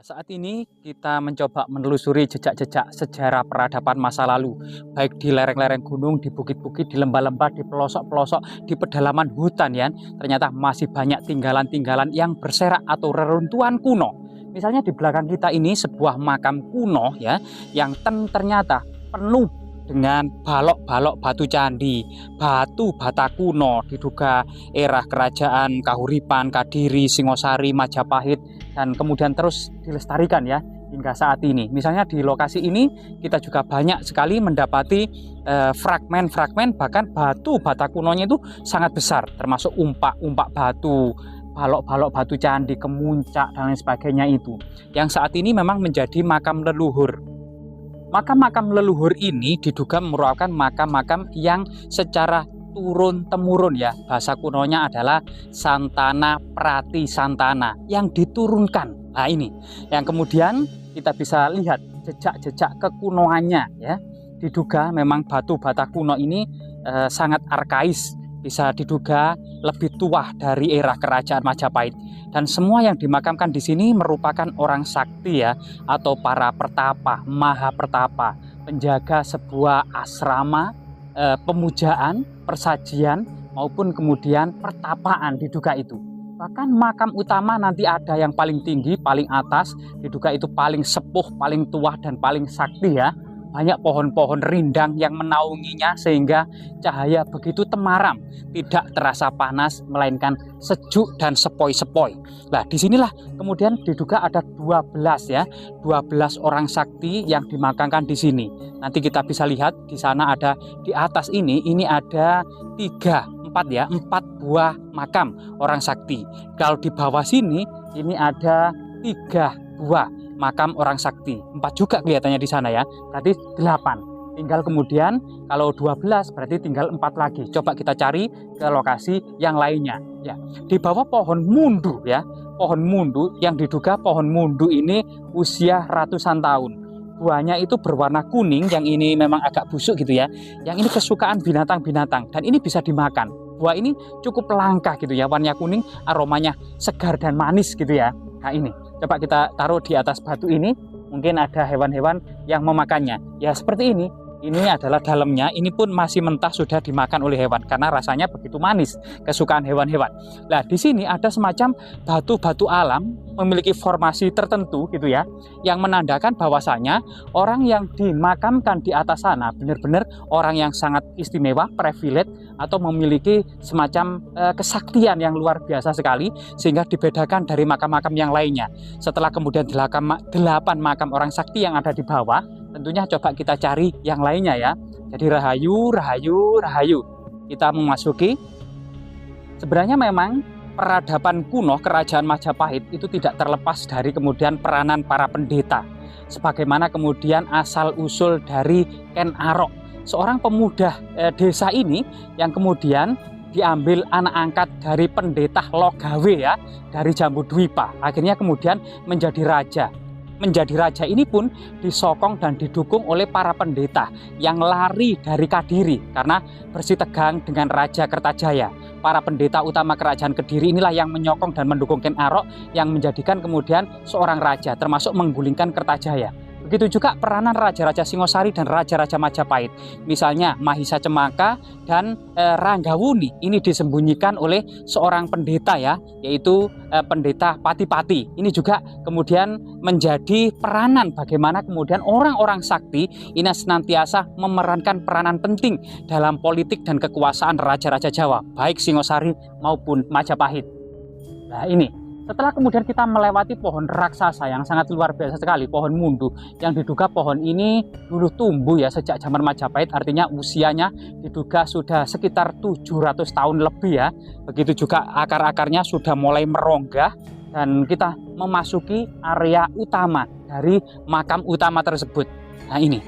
Saat ini kita mencoba menelusuri jejak-jejak sejarah peradaban masa lalu, baik di lereng-lereng gunung, di bukit-bukit, di lembah-lembah, di pelosok-pelosok, di pedalaman hutan ya. Ternyata masih banyak tinggalan-tinggalan yang berserak atau reruntuhan kuno. Misalnya di belakang kita ini sebuah makam kuno ya, yang ternyata penuh dengan balok-balok batu candi, batu bata kuno, diduga era kerajaan Kahuripan, Kadiri, Singosari, Majapahit, dan kemudian terus dilestarikan ya hingga saat ini. Misalnya di lokasi ini kita juga banyak sekali mendapati fragmen-fragmen, bahkan batu bata kunonya itu sangat besar, termasuk umpak-umpak batu, balok-balok batu candi, kemuncak dan lain sebagainya itu, yang saat ini memang menjadi makam leluhur. Makam-makam leluhur ini diduga merupakan makam-makam yang secara turun-temurun ya, bahasa kunonya adalah Santana Prati Santana, yang diturunkan. Nah ini yang kemudian kita bisa lihat jejak-jejak kekunoannya ya. Diduga memang batu bata kuno ini sangat arkais, bisa diduga lebih tua dari era kerajaan Majapahit. Dan semua yang dimakamkan di sini merupakan orang sakti ya, atau para pertapa, maha pertapa, penjaga sebuah asrama, pemujaan, persajian, maupun kemudian pertapaan diduga itu. Bahkan makam utama nanti ada yang paling tinggi, paling atas, diduga itu paling sepuh, paling tua, dan paling sakti ya. Banyak pohon-pohon rindang yang menaunginya sehingga cahaya begitu temaram, tidak terasa panas melainkan sejuk dan sepoi-sepoi. Nah, disinilah kemudian diduga ada 12 ya, 12 orang sakti yang dimakamkan di sini. Nanti kita bisa lihat di sana ada di atas ini ada 4 buah makam orang sakti. Kalau di bawah sini ini ada 3 buah makam orang sakti, 4 juga kelihatannya di sana ya, berarti 8. Tinggal kemudian kalau 12 berarti tinggal 4 lagi. Coba kita cari ke lokasi yang lainnya ya. Di bawah pohon mundu ya, pohon mundu yang diduga pohon mundu ini usia ratusan tahun. Buahnya itu berwarna kuning, yang ini memang agak busuk gitu ya. Yang ini kesukaan binatang-binatang dan ini bisa dimakan. Buah ini cukup langka gitu ya, warnanya kuning, aromanya segar dan manis gitu ya. Nah ini coba kita taruh di atas batu ini, mungkin ada hewan-hewan yang memakannya. Ya seperti ini adalah dalamnya, ini pun masih mentah sudah dimakan oleh hewan karena rasanya begitu manis, kesukaan hewan-hewan. Nah di sini ada semacam batu-batu alam memiliki formasi tertentu gitu ya, yang menandakan bahwasanya orang yang dimakamkan di atas sana benar-benar orang yang sangat istimewa, privilege, atau memiliki semacam kesaktian yang luar biasa sekali sehingga dibedakan dari makam-makam yang lainnya. Setelah kemudian 8 makam orang sakti yang ada di bawah, tentunya coba kita cari yang lainnya ya. Jadi rahayu. Kita memasuki. Sebenarnya memang peradaban kuno kerajaan Majapahit itu tidak terlepas dari kemudian peranan para pendeta. Sebagaimana kemudian asal-usul dari Ken Arok, seorang pemuda desa ini yang kemudian diambil anak angkat dari pendeta Logawe ya, dari Jambudwipa. Akhirnya kemudian menjadi raja. Menjadi raja ini pun disokong dan didukung oleh para pendeta yang lari dari Kadiri karena bersitegang dengan Raja Kertajaya. Para pendeta utama kerajaan Kediri inilah yang menyokong dan mendukung Ken Arok, yang menjadikan kemudian seorang raja, termasuk menggulingkan Kertajaya. Begitu juga peranan raja-raja Singosari dan raja-raja Majapahit. Misalnya Mahisa Cemaka dan Ranggawuni ini disembunyikan oleh seorang pendeta ya, yaitu pendeta Pati-Pati. Ini juga kemudian menjadi peranan bagaimana kemudian orang-orang sakti ini senantiasa memerankan peranan penting dalam politik dan kekuasaan raja-raja Jawa, baik Singosari maupun Majapahit. Nah ini. Setelah kemudian kita melewati pohon raksasa yang sangat luar biasa sekali, pohon mundu, yang diduga pohon ini dulu tumbuh ya sejak zaman Majapahit, artinya usianya diduga sudah sekitar 700 tahun lebih ya. Begitu juga akar-akarnya sudah mulai meronggah dan kita memasuki area utama dari makam utama tersebut. Nah ini,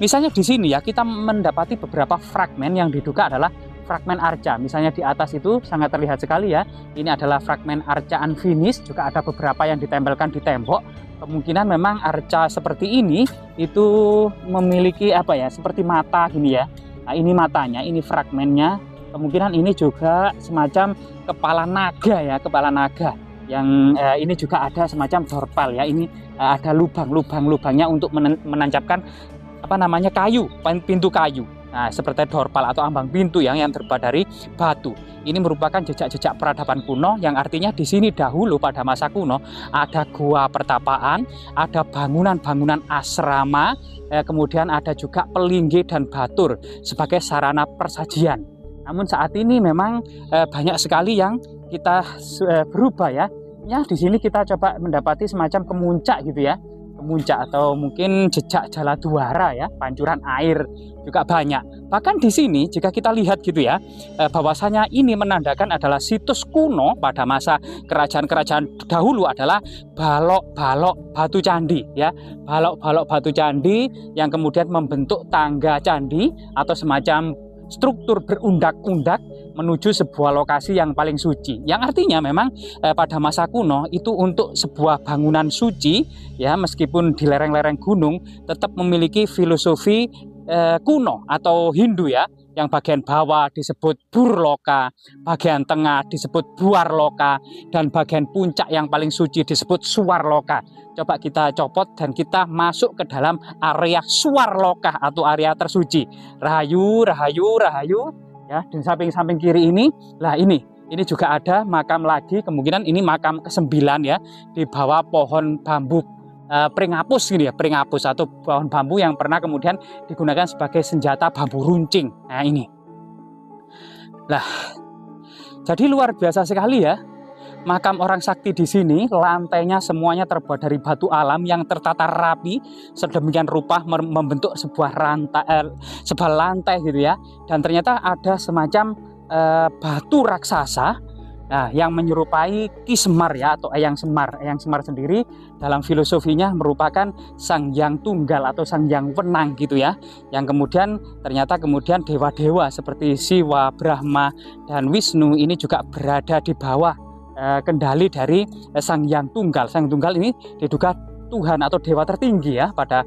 misalnya di sini ya kita mendapati beberapa fragmen yang diduga adalah fragmen arca. Misalnya di atas itu sangat terlihat sekali ya. Ini adalah fragmen arca unfinished, juga ada beberapa yang ditempelkan di tembok. Kemungkinan memang arca seperti ini itu memiliki apa ya, seperti mata gini ya. Nah ini matanya, ini fragmennya. Kemungkinan ini juga semacam kepala naga ya, kepala naga. ini juga ada semacam dorpal ya. Ini ada lubangnya untuk menancapkan kayu, pintu kayu. Nah, seperti dorpal atau ambang pintu yang terbuat dari batu. Ini merupakan jejak-jejak peradaban kuno, yang artinya di sini dahulu pada masa kuno ada gua pertapaan, ada bangunan-bangunan asrama, kemudian ada juga pelinggi dan batur sebagai sarana persajian. Namun saat ini memang banyak sekali yang kita berubah ya. Ya, di sini kita coba mendapati semacam kemuncak gitu ya. Kemuncak atau mungkin jejak jaladuara ya, pancuran air juga banyak. Bahkan di sini jika kita lihat gitu ya, bahwasanya ini menandakan adalah situs kuno pada masa kerajaan-kerajaan dahulu adalah balok-balok batu candi ya. Balok-balok batu candi yang kemudian membentuk tangga candi atau semacam struktur berundak-undak menuju sebuah lokasi yang paling suci, yang artinya memang pada masa kuno itu untuk sebuah bangunan suci ya, meskipun di lereng-lereng gunung tetap memiliki filosofi kuno atau Hindu ya, yang bagian bawah disebut Burloka, bagian tengah disebut Buarloka, dan bagian puncak yang paling suci disebut Suwarloka. Coba kita copot dan kita masuk ke dalam area Suwarloka atau area tersuci. Rahayu, rahayu, rahayu. Ya, di samping-samping kiri ini, ini juga ada makam lagi, kemungkinan ini makam ke-9 ya, di bawah pohon bambu pringapus gitu ya, pringapus atau pohon bambu yang pernah kemudian digunakan sebagai senjata bambu runcing. Nah, ini. Jadi luar biasa sekali ya. Makam orang sakti di sini, lantainya semuanya terbuat dari batu alam yang tertata rapi sedemikian rupa membentuk sebuah lantai gitu ya. Dan ternyata ada semacam batu raksasa yang menyerupai Ki Semar ya, atau Eyang Semar. Eyang Semar sendiri dalam filosofinya merupakan sang yang tunggal atau sang yang wenang gitu ya. Yang kemudian ternyata dewa-dewa seperti Siwa, Brahma, dan Wisnu ini juga berada di bawah kendali dari sang yang tunggal. Sang tunggal ini diduga Tuhan atau dewa tertinggi ya pada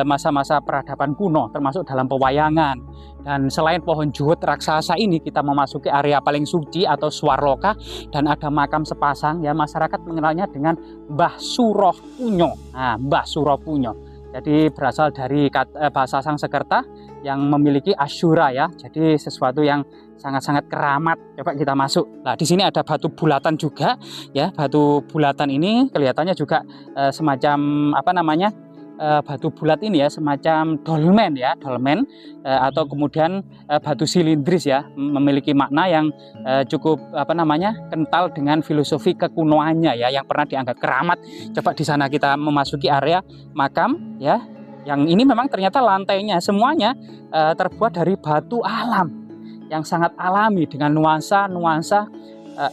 masa-masa peradaban kuno, termasuk dalam pewayangan. Dan selain pohon juhud raksasa ini, kita memasuki area paling suci atau Swarloka, dan ada makam sepasang ya, masyarakat mengenalnya dengan Mbah Suroh Punyo. Nah, Mbah Suroh Punyo jadi berasal dari bahasa Sanskerta yang memiliki asyura ya, jadi sesuatu yang sangat-sangat keramat. Coba kita masuk. Nah, di sini ada batu bulatan juga ya. Batu bulatan ini kelihatannya juga semacam batu bulat ini ya, semacam dolmen ya, atau kemudian batu silindris ya, memiliki makna yang cukup kental dengan filosofi kekunoannya ya, yang pernah dianggap keramat. Coba di sana kita memasuki area makam ya, yang ini memang ternyata lantainya semuanya terbuat dari batu alam yang sangat alami dengan nuansa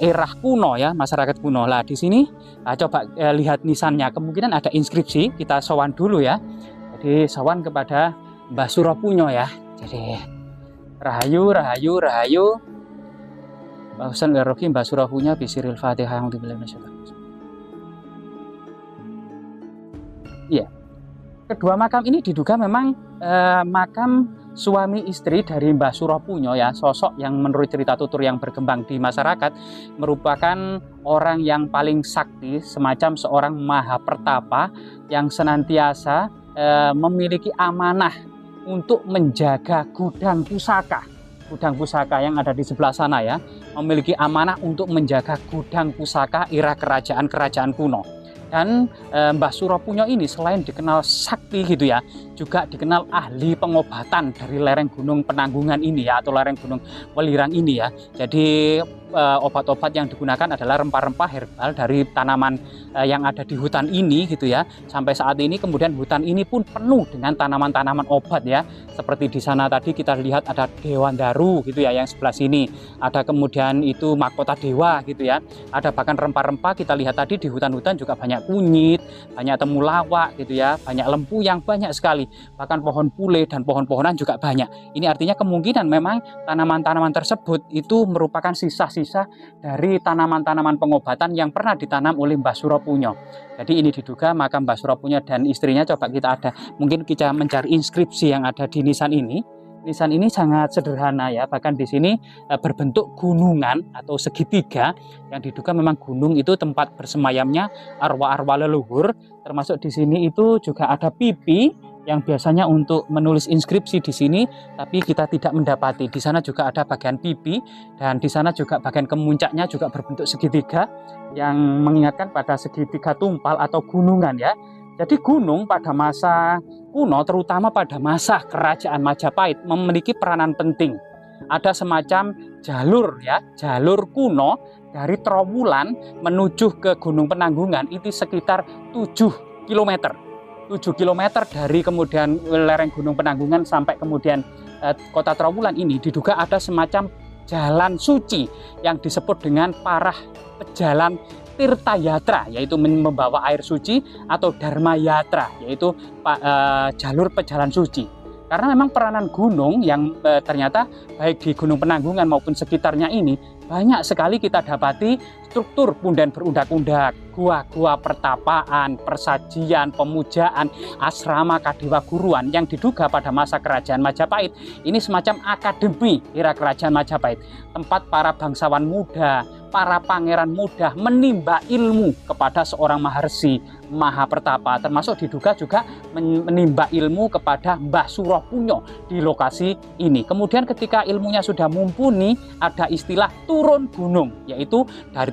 era kuno ya, masyarakat kuno. Lah di sini coba lihat nisannya, kemungkinan ada inskripsi. Kita sowan dulu ya. Jadi sowan kepada Mbah Suroh Punyo ya. Jadi rahayu, rahayu, rahayu. Bahwasan garoki Mbah Suroh Punyo bisiril Fatihah yang dibilang masyarakat. Iya. Kedua makam ini diduga memang makam suami istri dari Mbah Suroh Punyo ya, sosok yang menurut cerita tutur yang berkembang di masyarakat merupakan orang yang paling sakti, semacam seorang maha pertapa yang senantiasa memiliki amanah untuk menjaga gudang pusaka yang ada di sebelah sana ya, memiliki amanah untuk menjaga gudang pusaka era kerajaan-kerajaan kuno. Dan Mbah Suroh Punyo ini selain dikenal sakti gitu ya, juga dikenal ahli pengobatan dari lereng Gunung Penanggungan ini ya, atau lereng Gunung Welirang ini ya. Jadi obat-obat yang digunakan adalah rempah-rempah herbal dari tanaman yang ada di hutan ini gitu ya. Sampai saat ini kemudian hutan ini pun penuh dengan tanaman-tanaman obat ya. Seperti di sana tadi kita lihat ada Dewandaru gitu ya, yang sebelah sini. Ada kemudian itu mahkota dewa gitu ya. Ada bahkan rempah-rempah, kita lihat tadi di hutan-hutan juga banyak kunyit, banyak temulawak gitu ya, banyak lempuyang, banyak sekali. Bahkan pohon pule dan pohon-pohonan juga banyak. Ini artinya kemungkinan memang tanaman-tanaman tersebut itu merupakan sisa-sisa dari tanaman-tanaman pengobatan yang pernah ditanam oleh Mbah Suroh Punyo. Jadi ini diduga makam Mbah Suroh Punyo dan istrinya. Coba kita mungkin kita mencari inskripsi yang ada di nisan ini. Nisan ini sangat sederhana ya, bahkan di sini berbentuk gunungan atau segitiga yang diduga memang gunung itu tempat bersemayamnya arwah-arwah leluhur. Termasuk di sini itu juga ada pipi yang biasanya untuk menulis inskripsi di sini, tapi kita tidak mendapati. Di sana juga ada bagian pipi, dan di sana juga bagian kemuncaknya juga berbentuk segitiga yang mengingatkan pada segitiga tumpal atau gunungan ya. Jadi gunung pada masa kuno, terutama pada masa kerajaan Majapahit, memiliki peranan penting. Ada semacam jalur ya, jalur kuno dari Trowulan menuju ke Gunung Penanggungan itu sekitar 7 km. 7 km dari kemudian lereng Gunung Penanggungan sampai kemudian kota Trowulan ini diduga ada semacam jalan suci yang disebut dengan para pejalan Tirta Yatra, yaitu membawa air suci, atau Dharma Yatra, yaitu jalur pejalan suci. Karena memang peranan gunung yang ternyata baik di Gunung Penanggungan maupun sekitarnya ini banyak sekali kita dapati struktur punden berundak-undak, gua-gua pertapaan, persajian, pemujaan, asrama kadewa guruan yang diduga pada masa kerajaan Majapahit ini semacam akademi era kerajaan Majapahit, tempat para bangsawan muda, para pangeran muda menimba ilmu kepada seorang maharsi, Mahapertapa, termasuk diduga juga menimba ilmu kepada Mbah Suropunyo di lokasi ini. Kemudian ketika ilmunya sudah mumpuni, ada istilah turun gunung, yaitu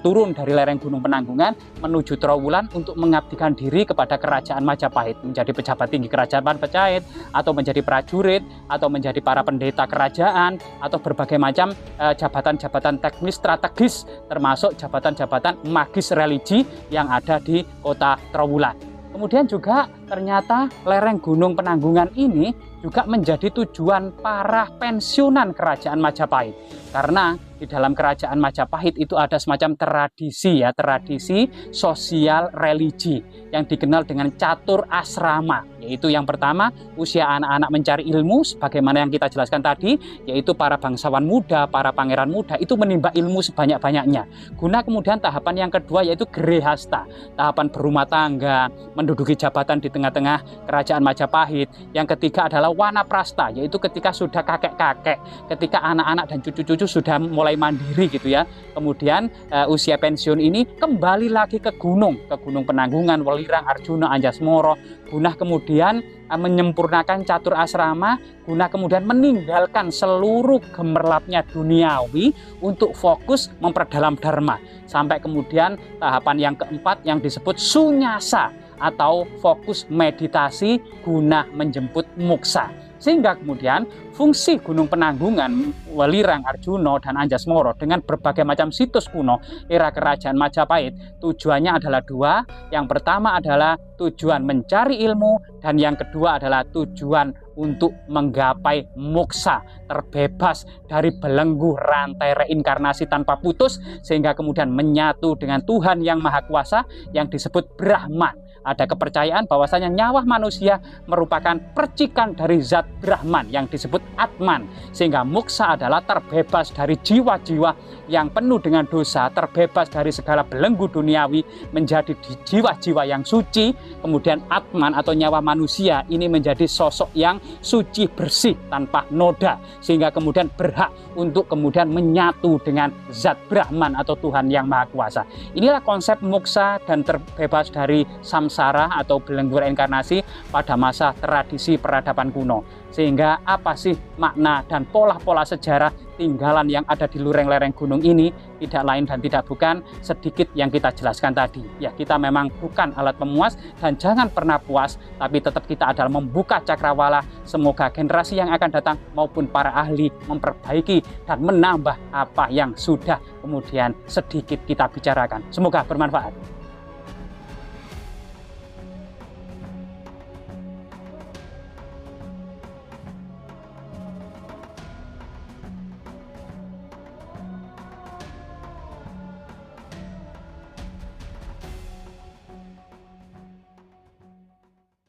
turun dari lereng Gunung Penanggungan menuju Trowulan untuk mengabdikan diri kepada kerajaan Majapahit, menjadi pejabat tinggi kerajaan Majapahit, atau menjadi prajurit, atau menjadi para pendeta kerajaan, atau berbagai macam jabatan-jabatan teknis strategis, termasuk jabatan-jabatan magis religi yang ada di kota Trowulan. Kemudian juga ternyata lereng Gunung Penanggungan ini juga menjadi tujuan para pensiunan kerajaan Majapahit. Karena di dalam kerajaan Majapahit itu ada semacam tradisi ya, tradisi sosial religi yang dikenal dengan catur asrama, yaitu yang pertama usia anak-anak mencari ilmu sebagaimana yang kita jelaskan tadi, yaitu para bangsawan muda, para pangeran muda itu menimba ilmu sebanyak-banyaknya. Guna kemudian tahapan yang kedua yaitu grehasta, tahapan berumah tangga, menduduki jabatan di tengah-tengah kerajaan Majapahit. Yang ketiga adalah wanaprasta, yaitu ketika sudah kakek-kakek, ketika anak-anak dan cucu-cucu sudah mulai mandiri gitu ya. Kemudian usia pensiun ini kembali lagi ke Gunung Penanggungan, Welirang, Arjuna, Anjasmara, guna kemudian menyempurnakan catur asrama, guna kemudian meninggalkan seluruh gemerlapnya duniawi untuk fokus memperdalam dharma. Sampai kemudian tahapan yang keempat yang disebut sunyasa atau fokus meditasi guna menjemput moksa. Sehingga kemudian fungsi Gunung Penanggungan, Welirang, Arjuna, dan Anjasmara dengan berbagai macam situs kuno era kerajaan Majapahit tujuannya adalah dua. Yang pertama adalah tujuan mencari ilmu, dan yang kedua adalah tujuan untuk menggapai moksa, terbebas dari belenggu rantai reinkarnasi tanpa putus, sehingga kemudian menyatu dengan Tuhan yang Maha Kuasa yang disebut Brahman. Ada kepercayaan bahwasanya nyawa manusia merupakan percikan dari zat Brahman yang disebut Atman, sehingga moksa adalah terbebas dari jiwa-jiwa yang penuh dengan dosa, terbebas dari segala belenggu duniawi, menjadi jiwa-jiwa yang suci. Kemudian Atman atau nyawa manusia ini menjadi sosok yang suci bersih tanpa noda, sehingga kemudian berhak untuk kemudian menyatu dengan zat Brahman atau Tuhan yang Maha Kuasa. Inilah konsep moksa dan terbebas dari samsara atau belenggu reinkarnasi pada masa tradisi peradaban kuno. Sehingga apa sih makna dan pola-pola sejarah tinggalan yang ada di lereng-lereng gunung ini? Tidak lain dan tidak bukan sedikit yang kita jelaskan tadi. Ya, kita memang bukan alat pemuas dan jangan pernah puas, tapi tetap kita adalah membuka cakrawala. Semoga generasi yang akan datang maupun para ahli memperbaiki dan menambah apa yang sudah kemudian sedikit kita bicarakan. Semoga bermanfaat.